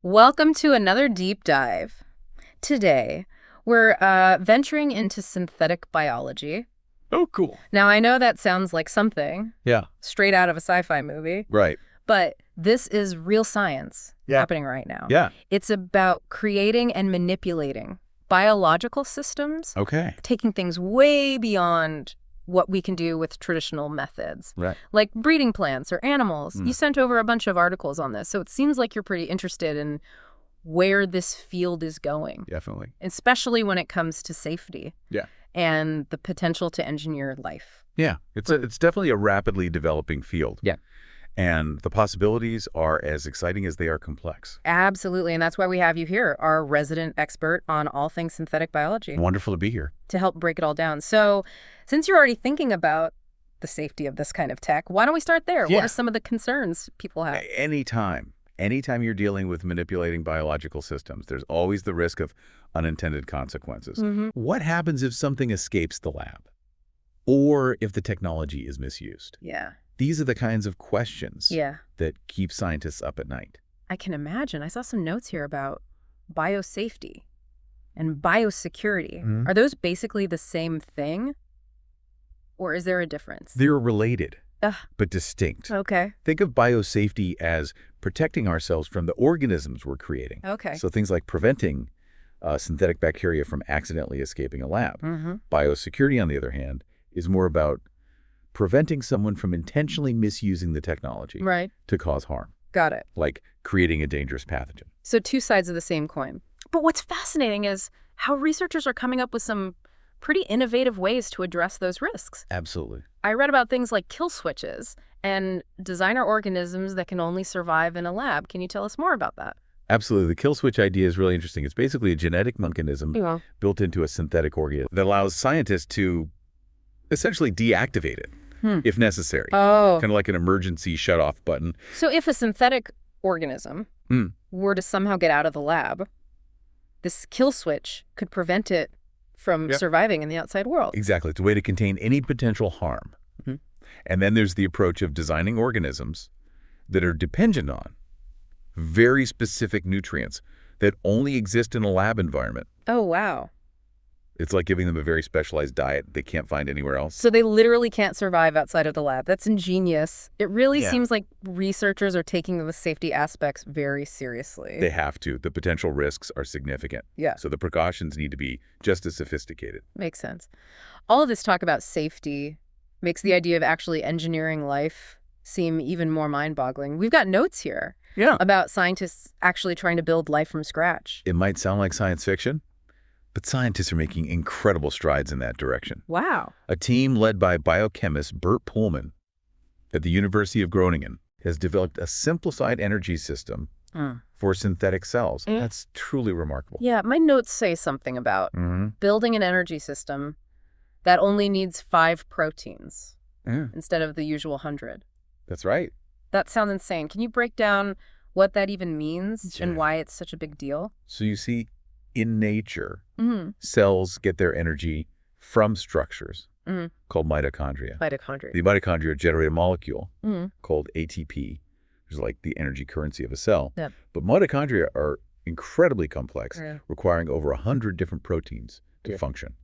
Welcome to another deep dive. Today, we're venturing into synthetic biology. Oh, cool. Now, I know that sounds like something Yeah. straight out of a sci-fi movie, Right. but this is real science happening right now. Yeah. It's about creating and manipulating biological systems, Okay. taking things way beyond what we can do with traditional methods, Right. like breeding plants or animals. Mm. You sent over a bunch of articles on this, so it seems like you're pretty interested in where this field is going, Definitely. especially when it comes to safety Yeah. and the potential to engineer life. Yeah. It's definitely a rapidly developing field. Yeah. And the possibilities are as exciting as they are complex. Absolutely, and that's why we have you here, our resident expert on all things synthetic biology, Wonderful to be here. to help break it all down. So since you're already thinking about the safety of this kind of tech, why don't we start there? Yeah. What are some of the concerns people have? Anytime you're dealing with manipulating biological systems, there's always the risk of unintended consequences. What happens if something escapes the lab? Or if the technology is misused? Yeah. These are the kinds of questions Yeah. that keep scientists up at night. I can imagine. I saw some notes here about biosafety and biosecurity. Mhm. Are those basically the same thing? Or is there a difference? They're related, Ugh. but distinct. Okay. Think of biosafety as protecting ourselves from the organisms we're creating. Okay. So things like preventing synthetic bacteria from accidentally escaping a lab. Biosecurity, on the other hand, is more about preventing someone from intentionally misusing the technology Right. to cause harm, Got it. like creating a dangerous pathogen. So two sides of the same coin. But what's fascinating is how researchers are coming up with some pretty innovative ways to address those risks. Absolutely. I read about things like kill switches and designer organisms that can only survive in a lab. Can you tell us more about that? Absolutely. The kill switch idea is really interesting. It's basically a genetic mechanism built into a synthetic organism that allows scientists to essentially deactivate it if necessary. Oh. Kind of like an emergency shut-off button. So if a synthetic organism were to somehow get out of the lab, this kill switch could prevent it from surviving in the outside world. Exactly. It's a way to contain any potential harm. And then there's the approach of designing organisms that are dependent on very specific nutrients that only exist in a lab environment. Oh, wow. It's like giving them a very specialized diet they can't find anywhere else. So they literally can't survive outside of the lab. That's ingenious. It really Yeah. seems like researchers are taking the safety aspects very seriously. They have to. The potential risks are significant. Yeah. So the precautions need to be just as sophisticated. Makes sense. All of this talk about safety makes the idea of actually engineering life seem even more mind-boggling. We've got notes here about scientists actually trying to build life from scratch. It might sound like science fiction, but scientists are making incredible strides in that direction. Wow. A team led by biochemist Bert Pullman at the University of Groningen has developed a simplified energy system for synthetic cells. That's truly remarkable. Yeah, my notes say something about building an energy system that only needs 5 proteins instead of the usual 100. That's right. That sounds insane. Can you break down what that even means and why it's such a big deal? So you see, in nature, cells get their energy from structures called mitochondria. Mitochondria. The mitochondria generate a molecule called ATP, which is like the energy currency of a cell. Yep. But mitochondria are incredibly complex, requiring over 100 different proteins to function.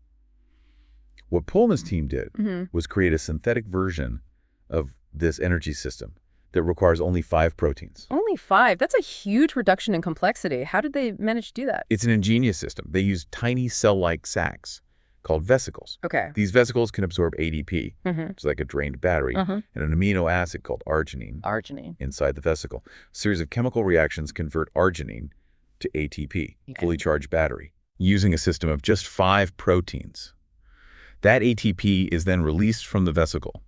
What Pullman's team did was create a synthetic version of this energy system that requires only 5 proteins. Only 5? That's a huge reduction in complexity. How did they manage to do that? It's an ingenious system. They use tiny cell-like sacs called vesicles. Okay. These vesicles can absorb ADP, which is like a drained battery, and an amino acid called arginine inside the vesicle. A series of chemical reactions convert arginine to ATP, fully charged battery, using a system of just 5 proteins. That ATP is then released from the vesicle,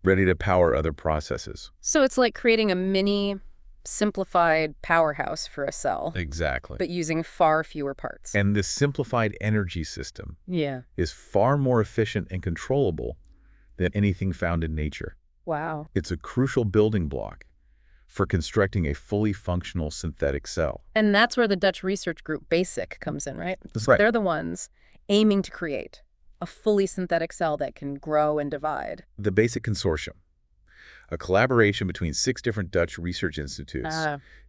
ready to power other processes. So it's like creating a mini simplified powerhouse for a cell. Exactly. But using far fewer parts. And this simplified energy system Yeah. is far more efficient and controllable than anything found in nature. Wow. It's a crucial building block for constructing a fully functional synthetic cell. And that's where the Dutch research group BASIC comes in, right? That's right. They're the ones aiming to create a fully synthetic cell that can grow and divide. The BASIC consortium. A collaboration between 6 different Dutch research institutes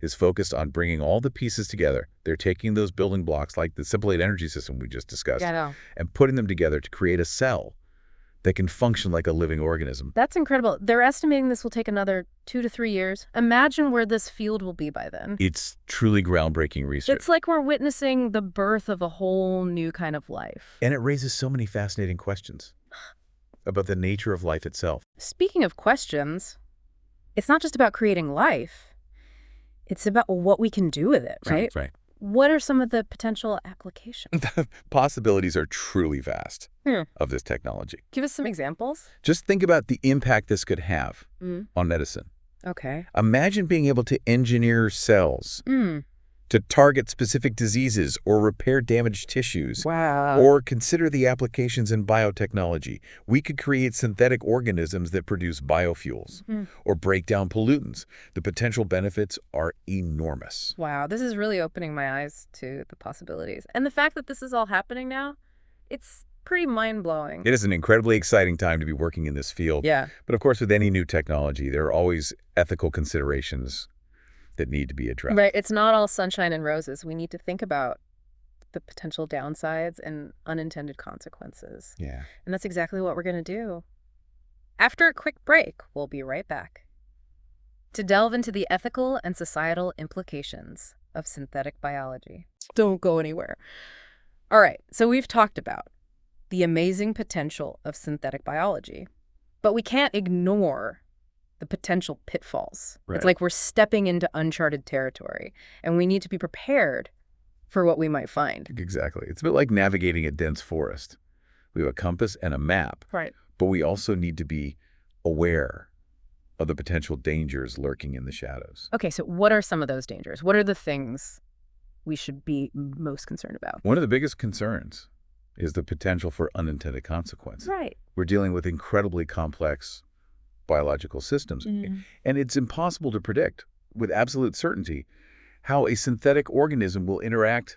is focused on bringing all the pieces together. They're taking those building blocks like the simplified energy system we just discussed and putting them together to create a cell that can function like a living organism. That's incredible. They're estimating this will take another 2 to 3 years. Imagine where this field will be by then. It's truly groundbreaking research. It's like we're witnessing the birth of a whole new kind of life. And it raises so many fascinating questions about the nature of life itself. Speaking of questions, it's not just about creating life. It's about what we can do with it, right? Right. What are some of the potential applications? The possibilities are truly vast of this technology. Give us some examples. Just think about the impact this could have on medicine. Okay. Imagine being able to engineer cells to target specific diseases or repair damaged tissues. Wow. Or consider the applications in biotechnology. We could create synthetic organisms that produce biofuels or break down pollutants. The potential benefits are enormous. Wow, this is really opening my eyes to the possibilities. And the fact that this is all happening now, it's pretty mind-blowing. It is an incredibly exciting time to be working in this field. Yeah. But of course, with any new technology, there are always ethical considerations that need to be addressed. Right. It's not all sunshine and roses. We need to think about the potential downsides and unintended consequences. Yeah. And that's exactly what we're going to do. After a quick break, we'll be right back to delve into the ethical and societal implications of synthetic biology. Don't go anywhere. All right. So we've talked about the amazing potential of synthetic biology, but we can't ignore the potential pitfalls. Right. It's like we're stepping into uncharted territory, and we need to be prepared for what we might find. Exactly. It's a bit like navigating a dense forest. We have a compass and a map, Right. but we also need to be aware of the potential dangers lurking in the shadows. Okay, so what are some of those dangers? What are the things we should be most concerned about? One of the biggest concerns is the potential for unintended consequences. Right. We're dealing with incredibly complex biological systems, and it's impossible to predict with absolute certainty how a synthetic organism will interact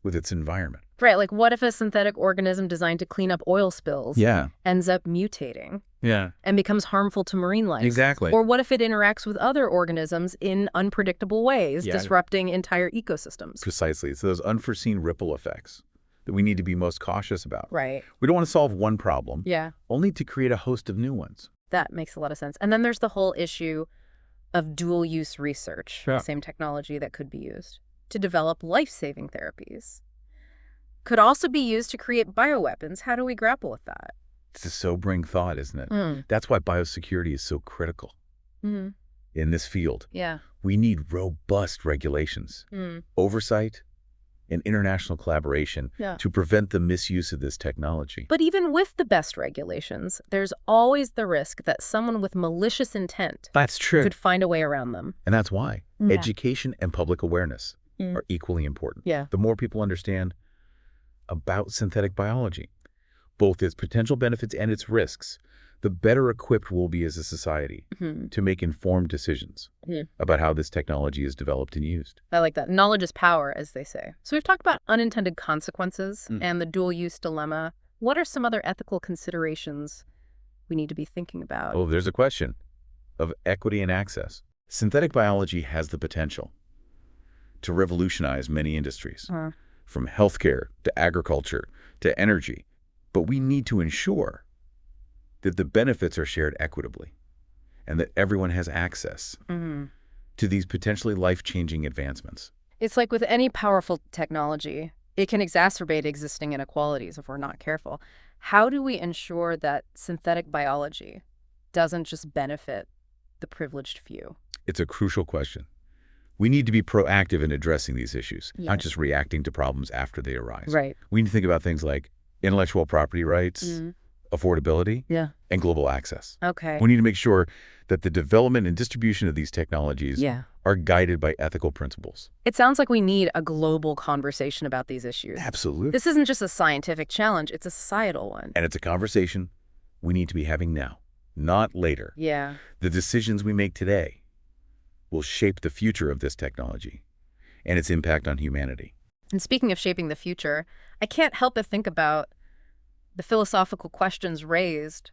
with its environment. Right, like what if a synthetic organism designed to clean up oil spills ends up mutating and becomes harmful to marine life? Exactly. Or what if it interacts with other organisms in unpredictable ways, disrupting entire ecosystems? Precisely. It's those unforeseen ripple effects that we need to be most cautious about. Right. We don't want to solve one problem, Yeah. only to create a host of new ones. That makes a lot of sense. And then there's the whole issue of dual-use research, the same technology that could be used to develop life-saving therapies. Could also be used to create bioweapons. How do we grapple with that? It's a sobering thought, isn't it? That's why biosecurity is so critical in this field. Yeah. We need robust regulations, oversight, and international collaboration to prevent the misuse of this technology. But even with the best regulations, there's always the risk that someone with malicious intent could find a way around them. And that's why education and public awareness are equally important. Yeah. The more people understand about synthetic biology, both its potential benefits and its risks, the better equipped we'll be as a society to make informed decisions about how this technology is developed and used. I like that. Knowledge is power, as they say. So we've talked about unintended consequences and the dual-use dilemma. What are some other ethical considerations we need to be thinking about? Oh, there's a question of equity and access. Synthetic biology has the potential to revolutionize many industries, from healthcare to agriculture to energy. But we need to ensure that the benefits are shared equitably and that everyone has access to these potentially life-changing advancements. It's like with any powerful technology, it can exacerbate existing inequalities if we're not careful. How do we ensure that synthetic biology doesn't just benefit the privileged few? It's a crucial question. We need to be proactive in addressing these issues, not just reacting to problems after they arise. Right. We need to think about things like intellectual property rights, affordability, and global access. Okay. We need to make sure that the development and distribution of these technologies are guided by ethical principles. It sounds like we need a global conversation about these issues. Absolutely. This isn't just a scientific challenge, it's a societal one. And it's a conversation we need to be having now, not later. Yeah. The decisions we make today will shape the future of this technology and its impact on humanity. And speaking of shaping the future, I can't help but think about the philosophical questions raised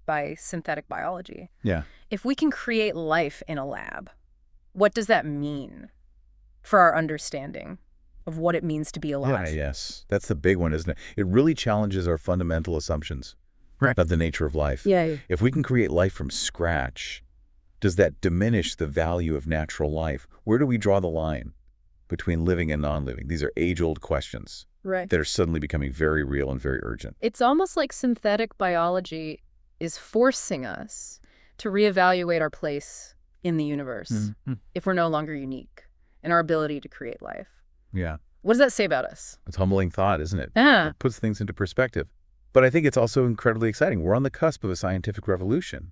by synthetic biology. Yeah. If we can create life in a lab, what does that mean for our understanding of what it means to be alive? Yeah, yes. That's the big one, isn't it? It really challenges our fundamental assumptions about the nature of life. Yeah. If we can create life from scratch, does that diminish the value of natural life? Where do we draw the line between living and non-living? These are age-old questions that are suddenly becoming very real and very urgent. It's almost like synthetic biology is forcing us to reevaluate our place in the universe if we're no longer unique in our ability to create life. Yeah. What does that say about us? It's a humbling thought, isn't it? Yeah. It puts things into perspective. But I think it's also incredibly exciting. We're on the cusp of a scientific revolution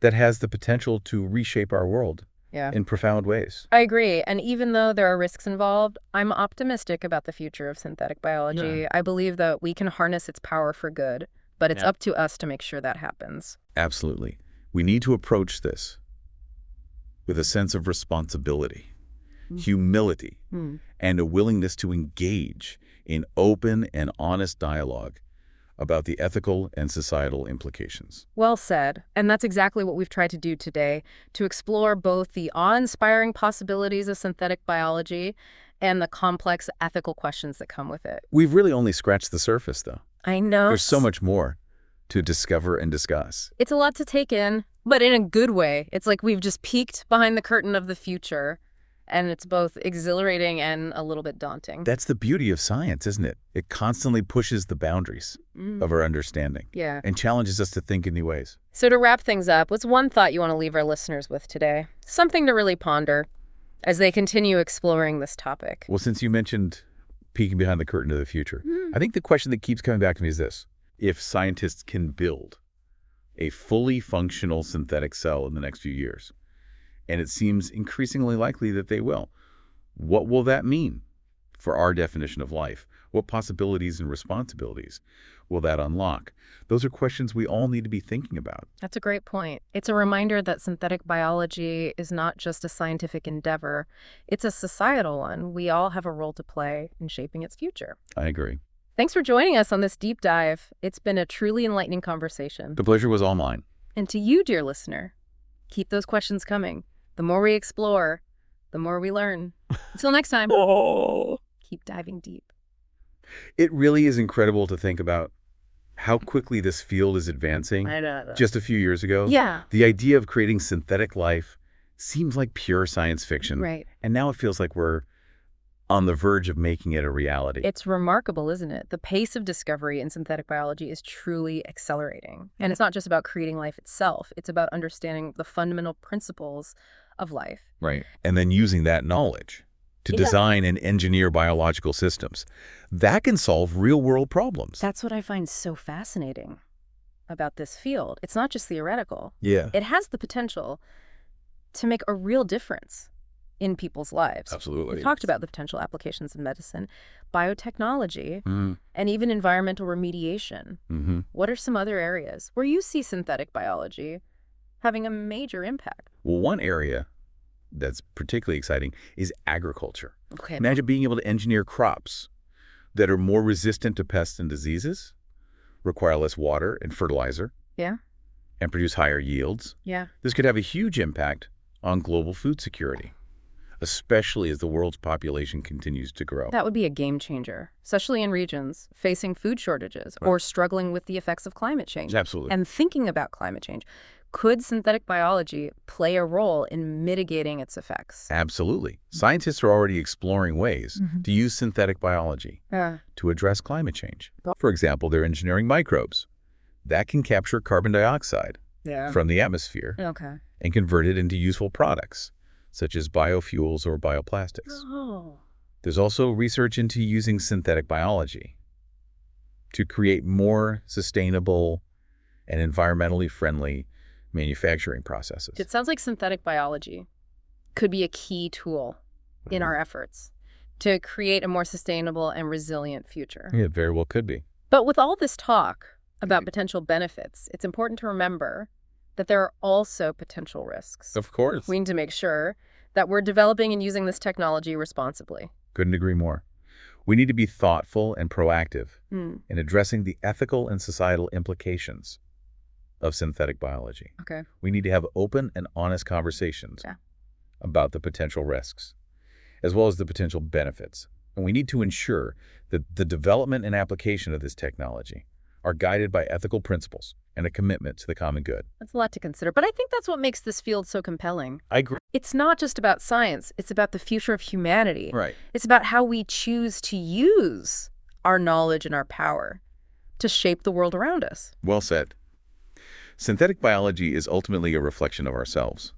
that has the potential to reshape our world in profound ways. I agree. And even though there are risks involved, I'm optimistic about the future of synthetic biology. Yeah. I believe that we can harness its power for good, but it's up to us to make sure that happens. Absolutely. We need to approach this with a sense of responsibility, humility, and a willingness to engage in open and honest dialogue about the ethical and societal implications. Well said. And that's exactly what we've tried to do today, to explore both the awe-inspiring possibilities of synthetic biology and the complex ethical questions that come with it. We've really only scratched the surface, though. I know. There's so much more to discover and discuss. It's a lot to take in, but in a good way. It's like we've just peeked behind the curtain of the future, and it's both exhilarating and a little bit daunting. That's the beauty of science, isn't it? It constantly pushes the boundaries of our understanding and challenges us to think in new ways. So to wrap things up, what's one thought you want to leave our listeners with today? Something to really ponder as they continue exploring this topic. Well, since you mentioned peeking behind the curtain of the future, I think the question that keeps coming back to me is this. If scientists can build a fully functional synthetic cell in the next few years, and it seems increasingly likely that they will, what will that mean for our definition of life? What possibilities and responsibilities will that unlock? Those are questions we all need to be thinking about. That's a great point. It's a reminder that synthetic biology is not just a scientific endeavor. It's a societal one. We all have a role to play in shaping its future. I agree. Thanks for joining us on this deep dive. It's been a truly enlightening conversation. The pleasure was all mine. And to you, dear listener, keep those questions coming. The more we explore, the more we learn. Until next time, keep diving deep. It really is incredible to think about how quickly this field is advancing. I know. Just a few years ago, the idea of creating synthetic life seems like pure science fiction. Right. And now it feels like we're on the verge of making it a reality. It's remarkable, isn't it? The pace of discovery in synthetic biology is truly accelerating. And it's not just about creating life itself. It's about understanding the fundamental principles of life. Right. And then using that knowledge to design and engineer biological systems. That can solve real-world problems. That's what I find so fascinating about this field. It's not just theoretical. Yeah. It has the potential to make a real difference in people's lives. Absolutely. We talked about the potential applications in medicine, biotechnology, and even environmental remediation. What are some other areas where you see synthetic biology having a major impact? Well, one area that's particularly exciting is agriculture. Okay. Imagine being able to engineer crops that are more resistant to pests and diseases, require less water and fertilizer, and produce higher yields. This could have a huge impact on global food security, especially as the world's population continues to grow. That would be a game changer, especially in regions facing food shortages or struggling with the effects of climate change. Absolutely. And thinking about climate change. Could synthetic biology play a role in mitigating its effects? Absolutely. Scientists are already exploring ways to use synthetic biology to address climate change. For example, they're engineering microbes that can capture carbon dioxide from the atmosphere and convert it into useful products, such as biofuels or bioplastics. There's also research into using synthetic biology to create more sustainable and environmentally friendly manufacturing processes. It sounds like synthetic biology could be a key tool in our efforts to create a more sustainable and resilient future. Yeah, it very well could be. But with all this talk about potential benefits, it's important to remember that there are also potential risks. Of course. We need to make sure that we're developing and using this technology responsibly. Couldn't agree more. We need to be thoughtful and proactive in addressing the ethical and societal implications of synthetic biology. Okay. We need to have open and honest conversations about the potential risks, as well as the potential benefits. And we need to ensure that the development and application of this technology are guided by ethical principles and a commitment to the common good. That's a lot to consider, but I think that's what makes this field so compelling. I agree. It's not just about science, it's about the future of humanity. Right. It's about how we choose to use our knowledge and our power to shape the world around us. Well said. Synthetic biology is ultimately a reflection of ourselves,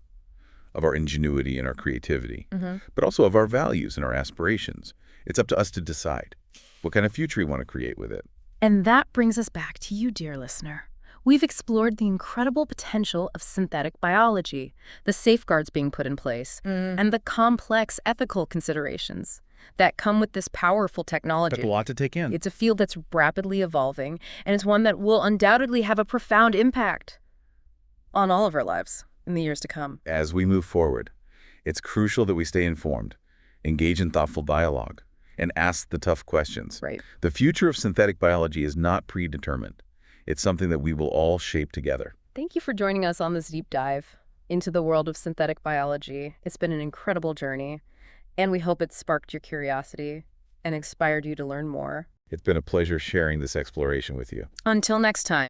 of our ingenuity and our creativity, but also of our values and our aspirations. It's up to us to decide what kind of future we want to create with it. And that brings us back to you, dear listener. We've explored the incredible potential of synthetic biology, the safeguards being put in place, and the complex ethical considerations that come with this powerful technology. That's a lot to take in. It's a field that's rapidly evolving, and it's one that will undoubtedly have a profound impact on all of our lives in the years to come. As we move forward, it's crucial that we stay informed, engage in thoughtful dialogue, and ask the tough questions. Right. The future of synthetic biology is not predetermined. It's something that we will all shape together. Thank you for joining us on this deep dive into the world of synthetic biology. It's been an incredible journey, and we hope it sparked your curiosity and inspired you to learn more. It's been a pleasure sharing this exploration with you. Until next time.